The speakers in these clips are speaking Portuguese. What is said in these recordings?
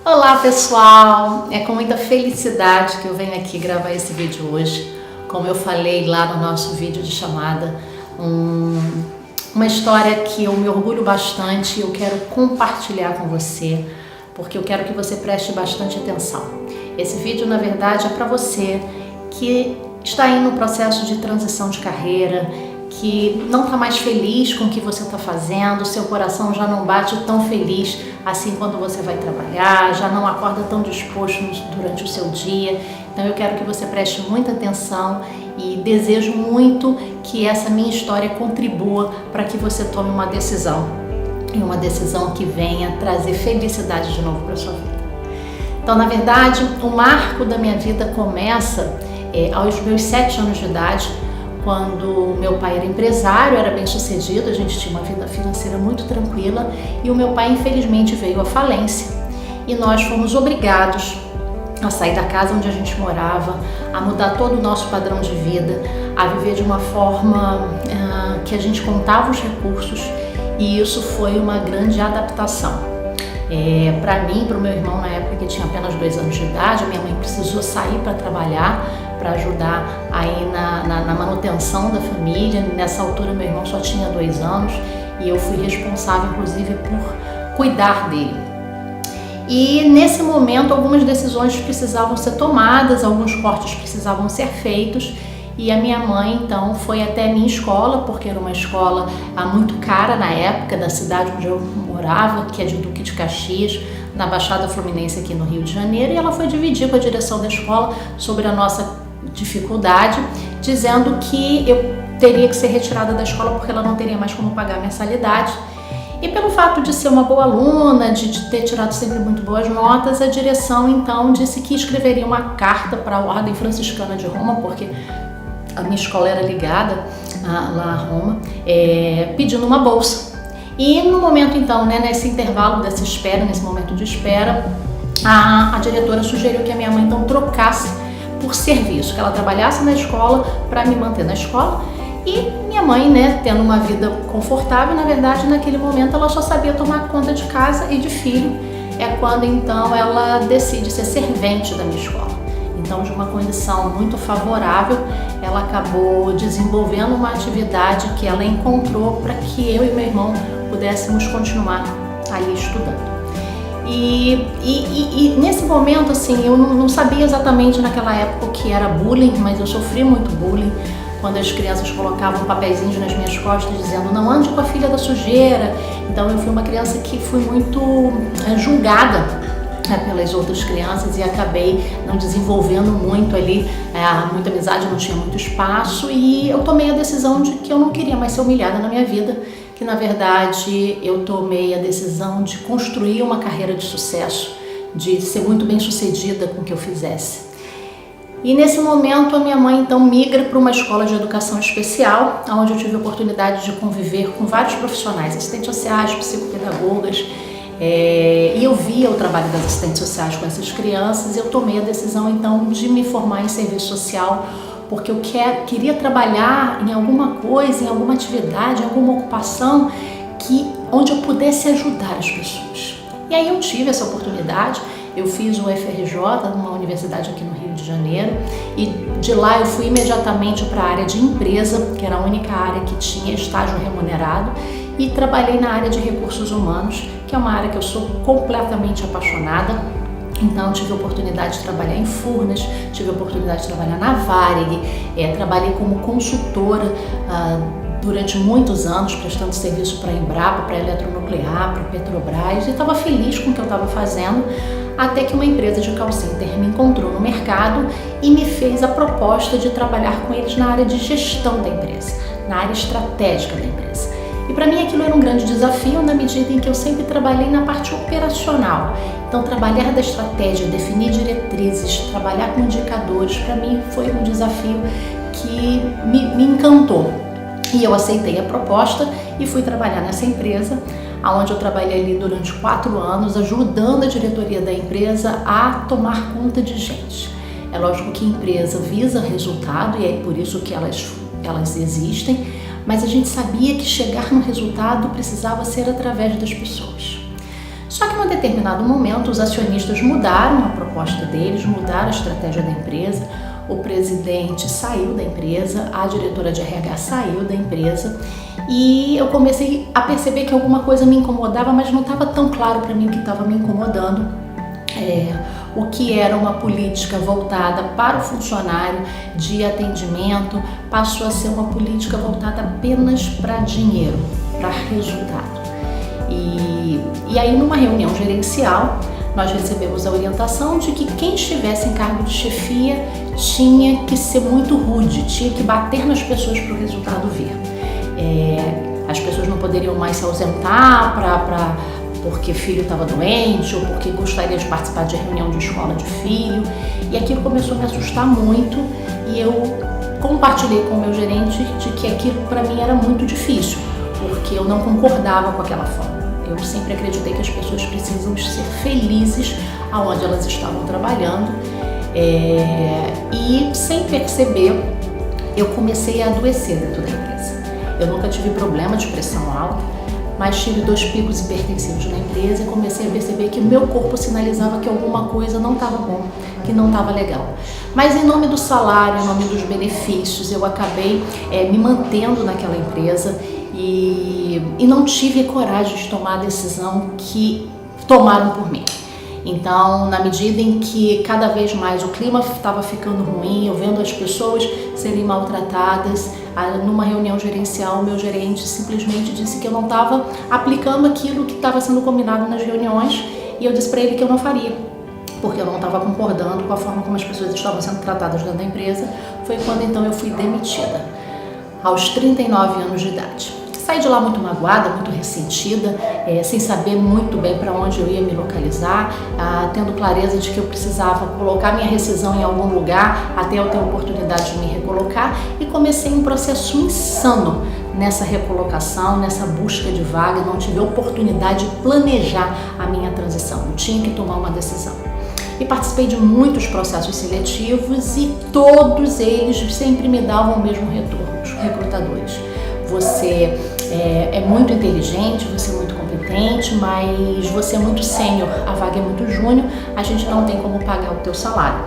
Olá pessoal, é com muita felicidade que eu venho aqui gravar esse vídeo hoje. Como eu falei lá no nosso vídeo de chamada, uma história que eu me orgulho bastante e eu quero compartilhar com você, porque eu quero que você preste bastante atenção. Esse vídeo na verdade é para você que está aí no processo de transição de carreira, que não está mais feliz com o que você está fazendo, seu coração já não bate tão feliz assim quando você vai trabalhar, já não acorda tão disposto durante o seu dia. Então eu quero que você preste muita atenção e desejo muito que essa minha história contribua para que você tome uma decisão, e uma decisão que venha trazer felicidade de novo para a sua vida. Então, na verdade, o marco da minha vida começa aos meus 7 anos de idade, quando meu pai era empresário, era bem sucedido, a gente tinha uma vida financeira muito tranquila e o meu pai infelizmente veio à falência e nós fomos obrigados a sair da casa onde a gente morava, a mudar todo o nosso padrão de vida, a viver de uma forma que a gente contava os recursos, e isso foi uma grande adaptação. Para mim, para o meu irmão na época, que tinha apenas 2 anos de idade, a minha mãe precisou sair para trabalhar, para ajudar aí na manutenção da família. Nessa altura meu irmão só tinha 2 anos e eu fui responsável inclusive por cuidar dele. E nesse momento algumas decisões precisavam ser tomadas, alguns cortes precisavam ser feitos, e a minha mãe então foi até a minha escola, porque era uma escola muito cara na época, da cidade onde eu morava, que é de Duque de Caxias, na Baixada Fluminense aqui no Rio de Janeiro, e ela foi dividir com a direção da escola sobre a nossa dificuldade, dizendo que eu teria que ser retirada da escola porque ela não teria mais como pagar a mensalidade. E pelo fato de ser uma boa aluna, de ter tirado sempre muito boas notas, a direção então disse que escreveria uma carta para a Ordem Franciscana de Roma, porque a minha escola era ligada lá a Roma, pedindo uma bolsa. E no momento então, nesse intervalo dessa espera, nesse momento de espera, a diretora sugeriu que a minha mãe então trocasse por serviço, que ela trabalhasse na escola para me manter na escola. E minha mãe, tendo uma vida confortável, na verdade naquele momento ela só sabia tomar conta de casa e de filho. É quando então ela decide ser servente da minha escola. Então, de uma condição muito favorável, ela acabou desenvolvendo uma atividade que ela encontrou para que eu e meu irmão pudéssemos continuar ali estudando. E nesse momento, assim, eu não sabia exatamente naquela época o que era bullying, mas eu sofri muito bullying quando as crianças colocavam papeizinhos nas minhas costas dizendo não ande com a filha da sujeira. Então eu fui uma criança que fui muito julgada pelas outras crianças e acabei não desenvolvendo muito ali, muita amizade, não tinha muito espaço, e eu tomei a decisão de que eu não queria mais ser humilhada na minha vida, que na verdade eu tomei a decisão de construir uma carreira de sucesso, de ser muito bem sucedida com o que eu fizesse. E nesse momento a minha mãe então migra para uma escola de educação especial, onde eu tive a oportunidade de conviver com vários profissionais, assistentes sociais, psicopedagogas, e eu via o trabalho das assistentes sociais com essas crianças, e eu tomei a decisão então de me formar em serviço social, porque eu queria trabalhar em alguma coisa, em alguma atividade, em alguma ocupação onde eu pudesse ajudar as pessoas. E aí eu tive essa oportunidade. Eu fiz o FRJ, numa universidade aqui no Rio de Janeiro, e de lá eu fui imediatamente para a área de empresa, que era a única área que tinha estágio remunerado, e trabalhei na área de recursos humanos, que é uma área que eu sou completamente apaixonada. Então tive a oportunidade de trabalhar em Furnas, tive a oportunidade de trabalhar na Varig, trabalhei como consultora durante muitos anos, prestando serviço para a Embrapa, para a Eletronuclear, para a Petrobras, e estava feliz com o que eu estava fazendo, até que uma empresa de call center me encontrou no mercado e me fez a proposta de trabalhar com eles na área de gestão da empresa, na área estratégica da empresa. E para mim aquilo era um grande desafio, na medida em que eu sempre trabalhei na parte operacional. Então trabalhar da estratégia, definir diretrizes, trabalhar com indicadores, para mim foi um desafio que me encantou. E eu aceitei a proposta e fui trabalhar nessa empresa, onde eu trabalhei ali durante 4 anos, ajudando a diretoria da empresa a tomar conta de gente. É lógico que a empresa visa resultado e é por isso que elas existem, mas a gente sabia que chegar no resultado precisava ser através das pessoas. Só que num determinado momento, os acionistas mudaram a proposta deles, mudaram a estratégia da empresa, o presidente saiu da empresa, a diretora de RH saiu da empresa e eu comecei a perceber que alguma coisa me incomodava, mas não estava tão claro para mim o que estava me incomodando. O que era uma política voltada para o funcionário de atendimento passou a ser uma política voltada apenas para dinheiro, para resultado. E aí, numa reunião gerencial, nós recebemos a orientação de que quem estivesse em cargo de chefia tinha que ser muito rude, tinha que bater nas pessoas para o resultado vir. As pessoas não poderiam mais se ausentar porque filho estava doente ou porque gostaria de participar de reunião de escola de filho. E aquilo começou a me assustar muito e eu compartilhei com o meu gerente de que aquilo para mim era muito difícil, porque eu não concordava com aquela forma. Eu sempre acreditei que as pessoas precisam ser felizes aonde elas estavam trabalhando e sem perceber eu comecei a adoecer dentro da empresa. Eu nunca tive problema de pressão alta, mas tive 2 picos hipertensivos na empresa e comecei a perceber que o meu corpo sinalizava que alguma coisa não estava bom, que não estava legal. Mas em nome do salário, em nome dos benefícios, eu acabei me mantendo naquela empresa e não tive coragem de tomar a decisão que tomaram por mim. Então, na medida em que cada vez mais o clima estava ficando ruim, eu vendo as pessoas serem maltratadas, numa reunião gerencial, o meu gerente simplesmente disse que eu não estava aplicando aquilo que estava sendo combinado nas reuniões e eu disse para ele que eu não faria, porque eu não estava concordando com a forma como as pessoas estavam sendo tratadas dentro da empresa. Foi quando então eu fui demitida, aos 39 anos de idade. Saí de lá muito magoada, muito ressentida, sem saber muito bem para onde eu ia me localizar, tendo clareza de que eu precisava colocar minha rescisão em algum lugar até eu ter a oportunidade de me recolocar, e comecei um processo insano nessa recolocação, nessa busca de vaga. Não tive oportunidade de planejar a minha transição, eu tinha que tomar uma decisão. E participei de muitos processos seletivos e todos eles sempre me davam o mesmo retorno, os recrutadores. Você é muito inteligente, você é muito competente, mas você é muito sênior, a vaga é muito júnior, a gente não tem como pagar o teu salário.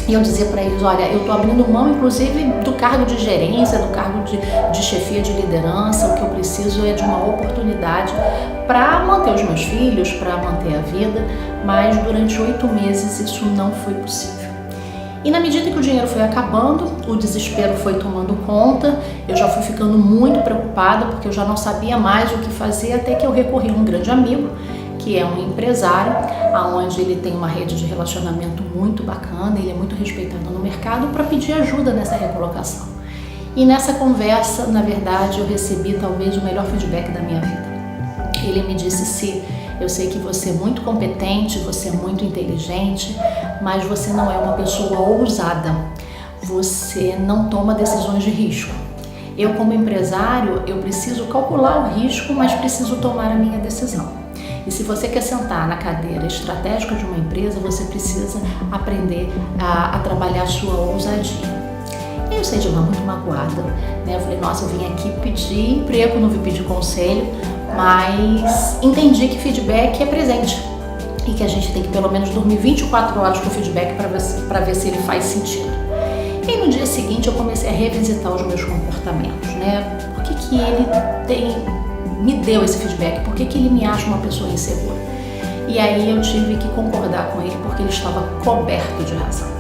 E eu dizia para eles, olha, eu estou abrindo mão inclusive do cargo de gerência, do cargo de chefia de liderança, o que eu preciso é de uma oportunidade para manter os meus filhos, para manter a vida, mas durante 8 meses isso não foi possível. E na medida que o dinheiro foi acabando, o desespero foi tomando conta, eu já fui ficando muito preocupada porque eu já não sabia mais o que fazer, até que eu recorri a um grande amigo, que é um empresário, onde ele tem uma rede de relacionamento muito bacana, ele é muito respeitado no mercado, para pedir ajuda nessa recolocação. E nessa conversa, na verdade, eu recebi talvez o melhor feedback da minha vida. Ele me disse: eu sei que você é muito competente, você é muito inteligente, mas você não é uma pessoa ousada, você não toma decisões de risco. Eu, como empresário, eu preciso calcular o risco, mas preciso tomar a minha decisão. E se você quer sentar na cadeira estratégica de uma empresa, você precisa aprender a trabalhar a sua ousadia. Eu saí de lá muito magoada, né? Eu falei, nossa, eu vim aqui pedir emprego, não vim pedir conselho, mas entendi que feedback é presente e que a gente tem que pelo menos dormir 24 horas com o feedback para ver se ele faz sentido. E no dia seguinte eu comecei a revisitar os meus comportamentos, né? Por que ele me deu esse feedback? Por que ele me acha uma pessoa insegura? E aí eu tive que concordar com ele porque ele estava coberto de razão.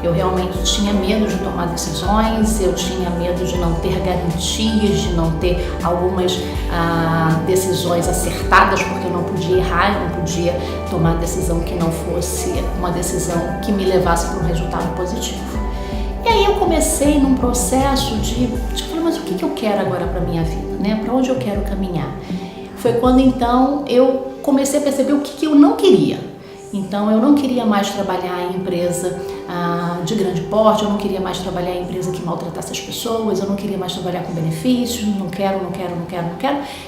Eu realmente tinha medo de tomar decisões, eu tinha medo de não ter garantias, de não ter algumas decisões acertadas, porque eu não podia errar, eu não podia tomar decisão que não fosse uma decisão que me levasse para um resultado positivo. E aí eu comecei num processo de falar, mas o que eu quero agora para a minha vida, né? Para onde eu quero caminhar? Foi quando então eu comecei a perceber o que eu não queria. Então eu não queria mais trabalhar em empresa de grande porte, eu não queria mais trabalhar em empresa que maltratasse as pessoas, eu não queria mais trabalhar com benefícios, não quero.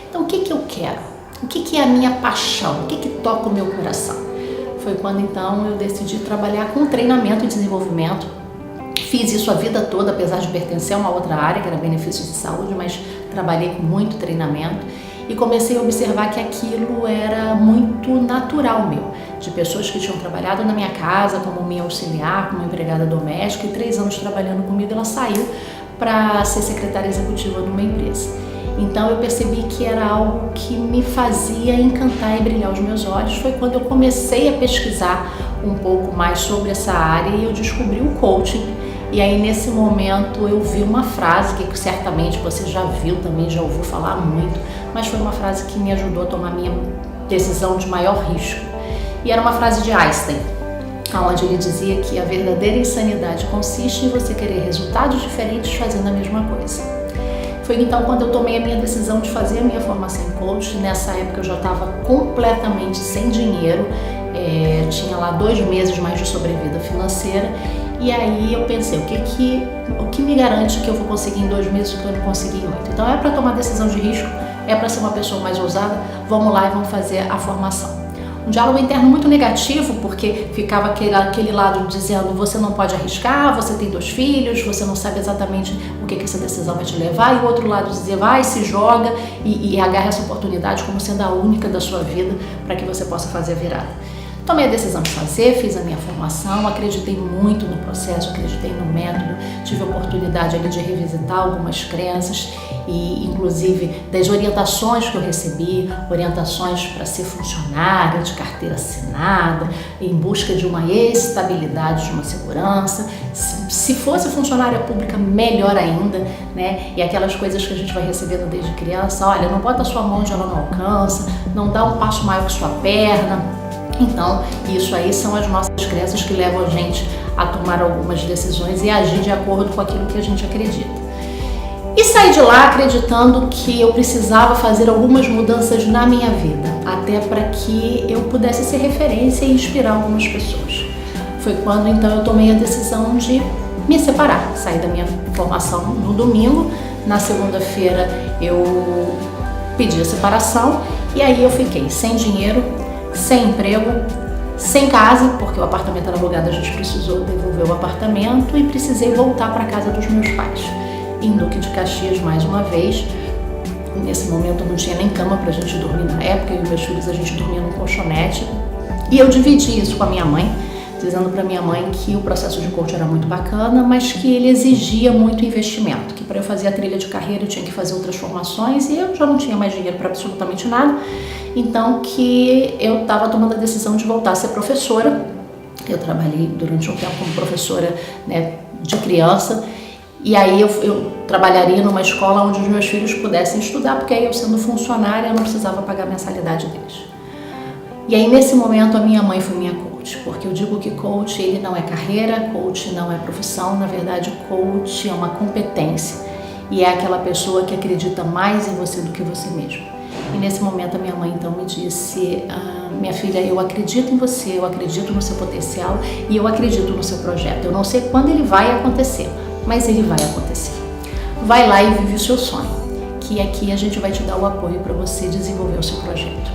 Então o que eu quero? O que é a minha paixão? O que toca o meu coração? Foi quando então eu decidi trabalhar com treinamento e desenvolvimento. Fiz isso a vida toda, apesar de pertencer a uma outra área, que era benefícios de saúde, mas trabalhei com muito treinamento. e comecei a observar que aquilo era muito natural meu, de pessoas que tinham trabalhado na minha casa como minha auxiliar, como empregada doméstica, e 3 anos trabalhando comigo, ela saiu para ser secretária executiva numa empresa. Então eu percebi que era algo que me fazia encantar e brilhar os meus olhos. Foi quando eu comecei a pesquisar um pouco mais sobre essa área e eu descobri o coaching. E aí nesse momento eu vi uma frase que certamente você já viu também, já ouviu falar muito, mas foi uma frase que me ajudou a tomar minha decisão de maior risco. E era uma frase de Einstein, onde ele dizia que a verdadeira insanidade consiste em você querer resultados diferentes fazendo a mesma coisa. Foi então quando eu tomei a minha decisão de fazer a minha formação em coach. Nessa época eu já estava completamente sem dinheiro, tinha lá 2 meses mais de sobrevida financeira. E aí eu pensei, o que me garante que eu vou conseguir em 2 meses o que eu não consegui em 8? Então é para tomar decisão de risco, é para ser uma pessoa mais ousada, vamos lá e vamos fazer a formação. Um diálogo interno muito negativo, porque ficava aquele lado dizendo você não pode arriscar, você tem 2 filhos, você não sabe exatamente o que essa decisão vai te levar, e o outro lado dizia vai, se joga e agarra essa oportunidade como sendo a única da sua vida para que você possa fazer a virada. Tomei a decisão de fazer, fiz a minha formação, acreditei muito no processo, acreditei no método, tive a oportunidade ali de revisitar algumas crenças e inclusive das orientações que eu recebi, orientações para ser funcionária, de carteira assinada, em busca de uma estabilidade, de uma segurança. Se fosse funcionária pública, melhor ainda, né? E aquelas coisas que a gente vai recebendo desde criança, olha, não bota a sua mão onde ela não alcança, não dá um passo maior que sua perna. Então, isso aí são as nossas crenças que levam a gente a tomar algumas decisões e agir de acordo com aquilo que a gente acredita. E saí de lá acreditando que eu precisava fazer algumas mudanças na minha vida, até para que eu pudesse ser referência e inspirar algumas pessoas. Foi quando então eu tomei a decisão de me separar, saí da minha formação no domingo, na segunda-feira eu pedi a separação e aí eu fiquei sem dinheiro, sem emprego, sem casa, porque o apartamento era alugado, a gente precisou devolver o apartamento e precisei voltar para a casa dos meus pais, em Duque de Caxias mais uma vez. Nesse momento não tinha nem cama para a gente dormir na época, eu e meus filhos a gente dormia num colchonete e eu dividi isso com a minha mãe, dizendo para minha mãe que o processo de coach era muito bacana, mas que ele exigia muito investimento, que para eu fazer a trilha de carreira eu tinha que fazer outras formações e eu já não tinha mais dinheiro para absolutamente nada. Então que eu estava tomando a decisão de voltar a ser professora. Eu trabalhei durante um tempo como professora, né, de criança, e aí eu trabalharia numa escola onde os meus filhos pudessem estudar, porque aí eu sendo funcionária eu não precisava pagar a mensalidade deles. E aí nesse momento a minha mãe foi minha coach, porque eu digo que coach ele não é carreira, coach não é profissão, na verdade coach é uma competência e é aquela pessoa que acredita mais em você do que você mesmo. E nesse momento a minha mãe então me disse, minha filha, eu acredito em você, eu acredito no seu potencial e eu acredito no seu projeto. Eu não sei quando ele vai acontecer, mas ele vai acontecer. Vai lá e vive o seu sonho, que aqui a gente vai te dar o apoio para você desenvolver o seu projeto.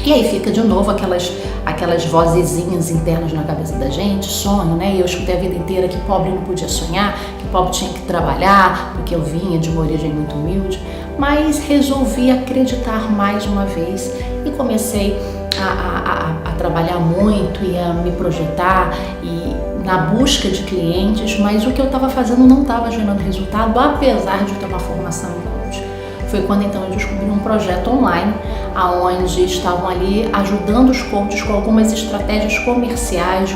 E aí fica de novo aquelas vozezinhas internas na cabeça da gente, sonho, né? E eu escutei a vida inteira que pobre não podia sonhar, que pobre tinha que trabalhar, porque eu vinha de uma origem muito humilde. Mas resolvi acreditar mais uma vez e comecei a trabalhar muito e a me projetar e na busca de clientes, mas o que eu estava fazendo não estava gerando resultado, apesar de ter uma formação em coach. Foi quando então eu descobri um projeto online, onde estavam ali ajudando os coaches com algumas estratégias comerciais, de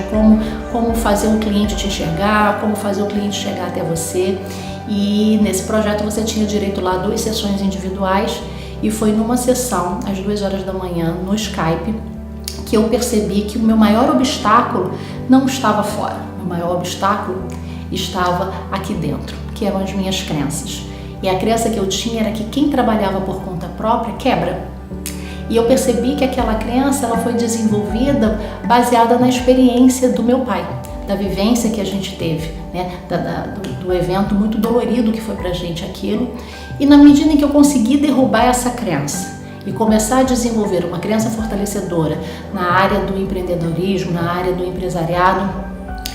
como fazer o cliente te enxergar, como fazer o cliente chegar até você. E nesse projeto você tinha direito lá a 2 sessões individuais e foi numa sessão, às 2 horas da manhã, no Skype, que eu percebi que o meu maior obstáculo não estava fora. O maior obstáculo estava aqui dentro, que eram as minhas crenças. E a crença que eu tinha era que quem trabalhava por conta própria quebra. E eu percebi que aquela crença ela foi desenvolvida baseada na experiência do meu pai, da vivência que a gente teve, né? do evento muito dolorido que foi pra gente aquilo. E na medida em que eu consegui derrubar essa crença e começar a desenvolver uma crença fortalecedora na área do empreendedorismo, na área do empresariado,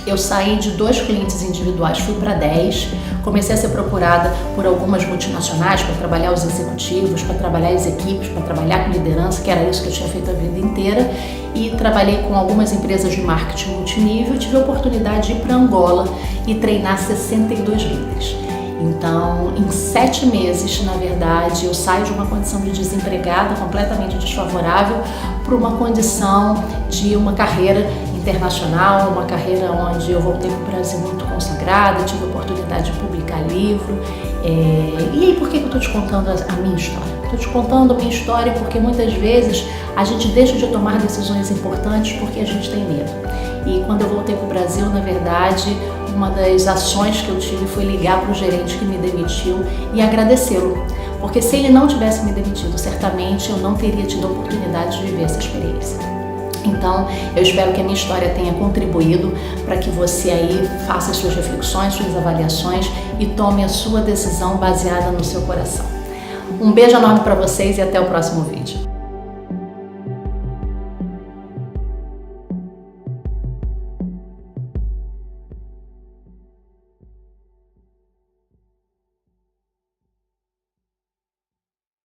Eu saí de 2 clientes individuais, fui para 10, comecei a ser procurada por algumas multinacionais para trabalhar os executivos, para trabalhar as equipes, para trabalhar com liderança, que era isso que eu tinha feito a vida inteira, e trabalhei com algumas empresas de marketing multinível. Tive a oportunidade de ir para Angola e treinar 62 líderes. Então, em 7 meses, na verdade, eu saio de uma condição de desempregada completamente desfavorável para uma condição de uma carreira internacional, uma carreira onde eu voltei para o Brasil muito consagrada, tive a oportunidade de publicar livro. E aí, por que eu estou te contando a minha história? Estou te contando a minha história porque muitas vezes a gente deixa de tomar decisões importantes porque a gente tem medo. E quando eu voltei para o Brasil, na verdade, uma das ações que eu tive foi ligar para o gerente que me demitiu e agradecê-lo. Porque se ele não tivesse me demitido, certamente eu não teria tido a oportunidade de viver essa experiência. Então, eu espero que a minha história tenha contribuído para que você aí faça as suas reflexões, suas avaliações e tome a sua decisão baseada no seu coração. Um beijo enorme para vocês e até o próximo vídeo.